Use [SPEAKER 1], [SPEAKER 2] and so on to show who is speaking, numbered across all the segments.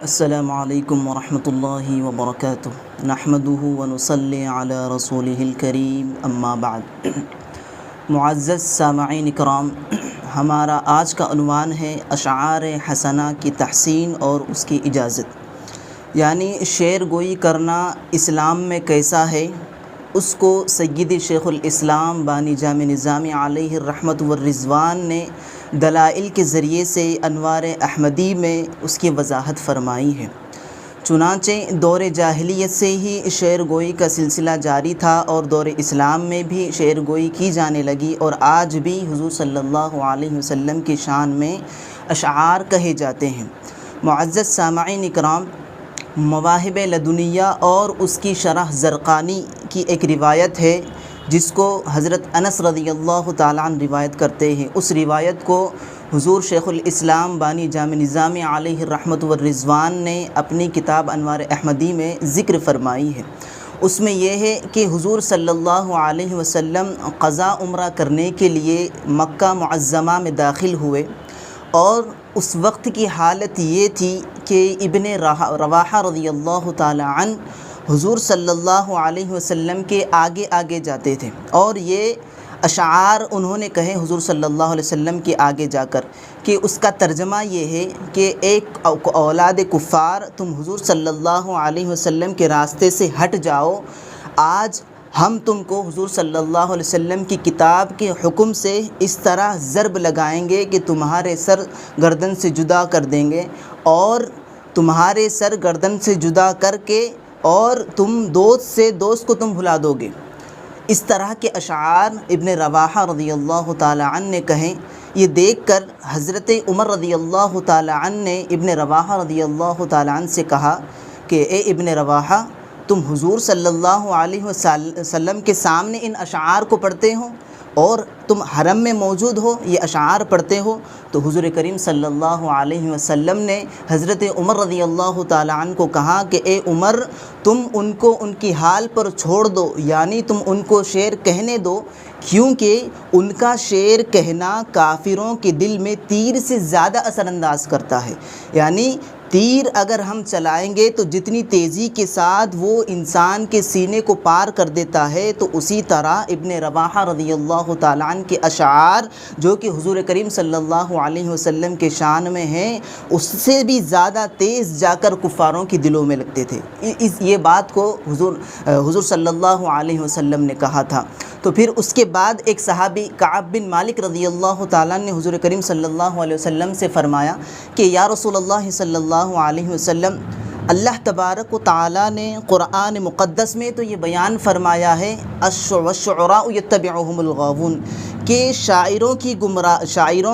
[SPEAKER 1] السلام علیکم ورحمۃ اللہ وبرکاتہ نحمدہ ونصلی علی رسولہ الکریم اما بعد۔ معزز سامعین اکرام، ہمارا آج کا عنوان ہے اشعار حسنہ کی تحسین اور اس کی اجازت، یعنی شعر گوئی کرنا اسلام میں کیسا ہے۔ اس کو سیدی شیخ الاسلام بانی جامع نظامی علیہ الرحمۃ والرضوان نے دلائل کے ذریعے سے انوار احمدی میں اس کی وضاحت فرمائی ہے۔ چنانچہ دور جاہلیت سے ہی شعر گوئی کا سلسلہ جاری تھا اور دور اسلام میں بھی شعر گوئی کی جانے لگی، اور آج بھی حضور صلی اللہ علیہ وسلم کی شان میں اشعار کہے جاتے ہیں۔ معزز سامعین اکرام، مواہب لدنیہ اور اس کی شرح زرقانی کی ایک روایت ہے جس کو حضرت انس رضی اللہ تعالیٰ عنہ روایت کرتے ہیں۔ اس روایت کو حضور شیخ الاسلام بانی جامع نظامی علیہ الرحمۃ والرضوان نے اپنی کتاب انوار احمدی میں ذکر فرمائی ہے۔ اس میں یہ ہے کہ حضور صلی اللہ علیہ وسلم قضاء عمرہ کرنے کے لیے مکہ معظمہ میں داخل ہوئے، اور اس وقت کی حالت یہ تھی کہ ابن رواحہ رضی اللہ تعالیٰ عنہ حضور صلی اللہ علیہ وسلم کے آگے آگے جاتے تھے، اور یہ اشعار انہوں نے کہے حضور صلی اللہ علیہ وسلم کے آگے جا کر کہ اس کا ترجمہ یہ ہے کہ ایک اولاد کفار، تم حضور صلی اللہ علیہ وسلم کے راستے سے ہٹ جاؤ، آج ہم تم کو حضور صلی اللہ علیہ وسلم کی کتاب کے حکم سے اس طرح ضرب لگائیں گے کہ تمہارے سر گردن سے جدا کر دیں گے، اور تمہارے سر گردن سے جدا کر کے اور تم دوست سے دوست کو تم بھلا دو گے۔ اس طرح کے اشعار ابن رواحہ رضی اللہ تعالیٰ عنہ نے کہیں۔ یہ دیکھ کر حضرت عمر رضی اللہ تعالیٰ عنہ نے ابن رواحہ رضی اللہ تعالیٰ عنہ سے کہا کہ اے ابن رواحہ، تم حضور صلی اللہ علیہ وسلم کے سامنے ان اشعار کو پڑھتے ہو اور تم حرم میں موجود ہو، یہ اشعار پڑھتے ہو؟ تو حضور کریم صلی اللہ علیہ وسلم نے حضرت عمر رضی اللہ تعالیٰ عنہ کو کہا کہ اے عمر، تم ان کو ان کی حال پر چھوڑ دو، یعنی تم ان کو شعر کہنے دو، کیونکہ ان کا شعر کہنا کافروں کے دل میں تیر سے زیادہ اثر انداز کرتا ہے۔ یعنی تیر اگر ہم چلائیں گے تو جتنی تیزی کے ساتھ وہ انسان کے سینے کو پار کر دیتا ہے، تو اسی طرح ابن رواحہ رضی اللہ تعالیٰ عنہ کے اشعار جو کہ حضور کریم صلی اللہ علیہ وسلم کے شان میں ہیں، اس سے بھی زیادہ تیز جا کر کفاروں کے دلوں میں لگتے تھے۔ یہ بات کو حضور صلی اللہ علیہ وسلم نے کہا تھا۔ تو پھر اس کے بعد ایک صحابی کعب بن مالک رضی اللہ تعالیٰ نے حضور کریم صلی اللہ علیہ وسلم سے فرمایا کہ یا رسول اللہ صلی اللہ علیہ وسلم، اللہ تبارک و تعالیٰ نے قرآن مقدس میں تو یہ بیان فرمایا ہے الشعراء یتبعہم الغاوون، کہ شاعروں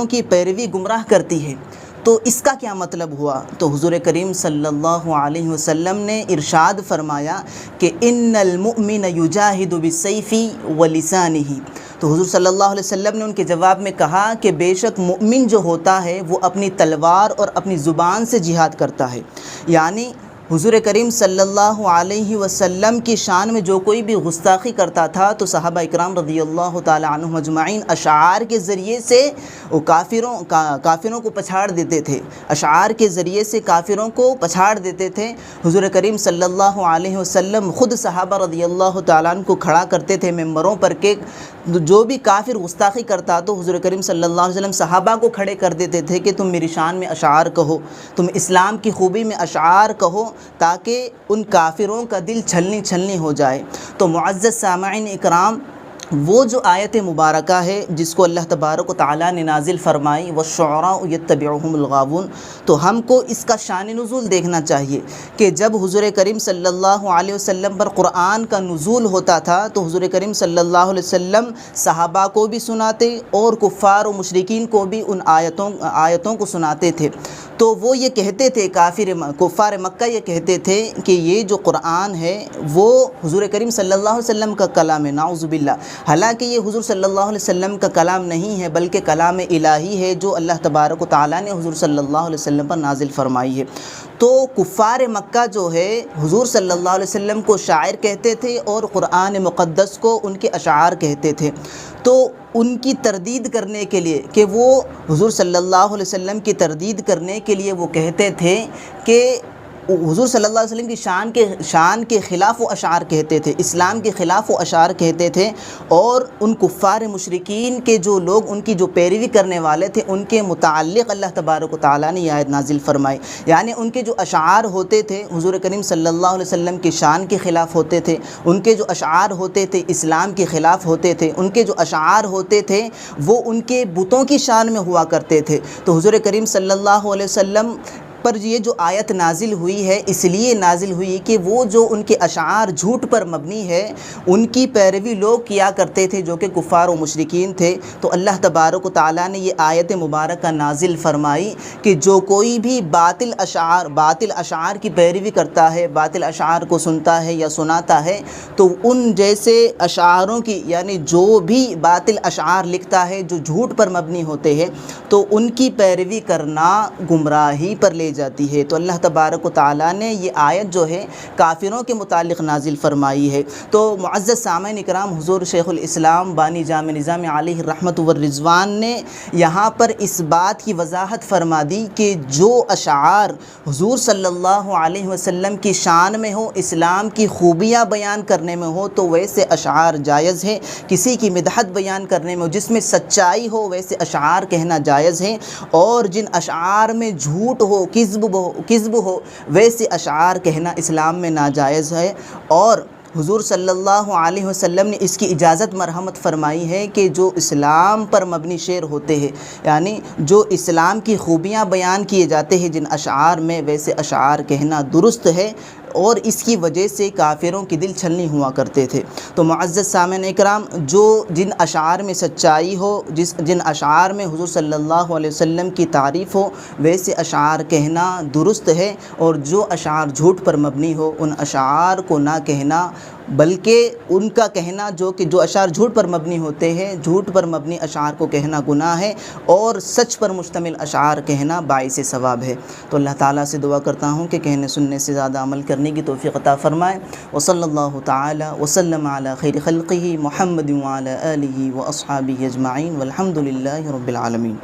[SPEAKER 1] کی پیروی گمراہ کرتی ہے۔ تو اس کا کیا مطلب ہوا؟ تو حضور کریم صلی اللہ علیہ وسلم نے ارشاد فرمایا کہ ان المؤمن یجاہد بالسیف ولسانہ۔ تو حضور صلی اللہ علیہ وسلم نے ان کے جواب میں کہا کہ بے شک مؤمن جو ہوتا ہے وہ اپنی تلوار اور اپنی زبان سے جہاد کرتا ہے۔ یعنی حضور کریم صلی اللہ علیہ وسلم کی شان میں جو کوئی بھی گستاخی کرتا تھا تو صحابہ اکرام رضی اللہ تعالیٰ عنہم اجمعین اشعار کے ذریعے سے وہ کافروں کو پچھاڑ دیتے تھے، اشعار کے ذریعے سے کافروں کو پچھاڑ دیتے تھے۔ حضور کریم صلی اللہ علیہ وسلم خود صحابہ رضی اللہ تعالیٰ عنہ کو کھڑا کرتے تھے ممبروں پر کہ جو بھی کافر گستاخی کرتا تو حضور کریم صلی اللہ علیہ وسلم صحابہ کو کھڑے کر دیتے تھے کہ تم میری شان میں اشعار کہو، تم اسلام کی خوبی میں اشعار کہو، تاکہ ان کافروں کا دل چھلنی ہو جائے۔ تو معزز سامعین اکرام، وہ جو آیت مبارکہ ہے جس کو اللہ تبارک و تعالیٰ نے نازل فرمائی والشعراء یتبعہم الغاوون، تو ہم کو اس کا شان نزول دیکھنا چاہیے کہ جب حضور کریم صلی اللہ علیہ وسلم پر قرآن کا نزول ہوتا تھا تو حضور کریم صلی اللہ علیہ وسلم صحابہ کو بھی سناتے اور کفار و مشرکین کو بھی ان آیتوں کو سناتے تھے۔ تو وہ یہ کہتے تھے، کفار مکہ یہ کہتے تھے کہ یہ جو قرآن ہے وہ حضور کریم صلی اللہ علیہ وسلم کا کلام ہے، نعوذ باللہ، حالانکہ یہ حضور صلی اللہ علیہ وسلم کا کلام نہیں ہے بلکہ کلام الہی ہے جو اللہ تبارک و تعالیٰ نے حضور صلی اللہ علیہ وسلم پر نازل فرمائی ہے۔ تو کفار مکہ جو ہے حضور صلی اللہ علیہ وسلم کو شاعر کہتے تھے اور قرآن مقدس کو ان کے اشعار کہتے تھے۔ تو ان کی تردید کرنے کے لیے کہ وہ حضور صلی اللہ علیہ وسلم کی تردید کرنے کے لیے وہ کہتے تھے کہ حضور صلی اللہ علیہ وسلم کی شان کے خلاف وہ اشعار کہتے تھے، اسلام کے خلاف وہ اشعار کہتے تھے، اور ان کفار مشرکین کے جو لوگ ان کی جو پیروی کرنے والے تھے ان کے متعلق اللہ تبارک و تعالیٰ نے یہ آیت نازل فرمائی۔ یعنی ان کے جو اشعار ہوتے تھے حضور کریم صلی اللہ علیہ وسلم کی شان کے خلاف ہوتے تھے، ان کے جو اشعار ہوتے تھے اسلام کے خلاف ہوتے تھے، ان کے جو اشعار ہوتے تھے وہ ان کے بتوں کی شان میں ہوا کرتے تھے۔ تو حضور کریم صلی اللہ علیہ وسلم پر یہ جو آیت نازل ہوئی ہے اس لیے نازل ہوئی کہ وہ جو ان کے اشعار جھوٹ پر مبنی ہے ان کی پیروی لوگ کیا کرتے تھے جو کہ کفار و مشرکین تھے۔ تو اللہ تبارک و تعالیٰ نے یہ آیت مبارکہ نازل فرمائی کہ جو کوئی بھی باطل اشعار کی پیروی کرتا ہے، باطل اشعار کو سنتا ہے یا سناتا ہے، تو ان جیسے اشعاروں کی، یعنی جو بھی باطل اشعار لکھتا ہے جو جھوٹ پر مبنی ہوتے ہیں، تو ان کی پیروی کرنا گمراہی پر لے جاتی ہے۔ تو اللہ تبارک و تعالیٰ نے یہ آیت جو ہے کافروں کے متعلق نازل فرمائی ہے۔ تو معزز سامعین اکرام، حضور شیخ الاسلام بانی جامع نظام علیہ الرحمۃ والرضوان نے یہاں پر اس بات کی وضاحت فرما دی کہ جو اشعار حضور صلی اللہ علیہ وسلم کی شان میں ہو، اسلام کی خوبیاں بیان کرنے میں ہو تو ویسے اشعار جائز ہے، کسی کی مدحت بیان کرنے میں ہو جس میں سچائی ہو ویسے اشعار کہنا جائز ہے، اور جن اشعار میں جھوٹ ہو، کذب ہو ویسے اشعار کہنا اسلام میں ناجائز ہے۔ اور حضور صلی اللہ علیہ وسلم نے اس کی اجازت مرحمت فرمائی ہے کہ جو اسلام پر مبنی شعر ہوتے ہیں، یعنی جو اسلام کی خوبیاں بیان کیے جاتے ہیں جن اشعار میں، ویسے اشعار کہنا درست ہے، اور اس کی وجہ سے کافروں کی دل چھلنی ہوا کرتے تھے۔ تو معزز سامعین اکرام، جن اشعار میں سچائی ہو، جن اشعار میں حضور صلی اللہ علیہ وسلم کی تعریف ہو ویسے اشعار کہنا درست ہے، اور جو اشعار جھوٹ پر مبنی ہو ان اشعار کو نہ کہنا، بلکہ ان کا کہنا جو اشعار جھوٹ پر مبنی ہوتے ہیں، جھوٹ پر مبنی اشعار کو کہنا گناہ ہے، اور سچ پر مشتمل اشعار کہنا باعث ثواب ہے۔ تو اللہ تعالیٰ سے دعا کرتا ہوں کہ کہنے سننے سے زیادہ عمل کرنے کی توفیق عطا فرمائے۔ وصلی اللہ تعالی وسلم علی خیر خلقہ محمد وعلی آلہ واصحابہ اجمعین والحمد للہ رب العالمین۔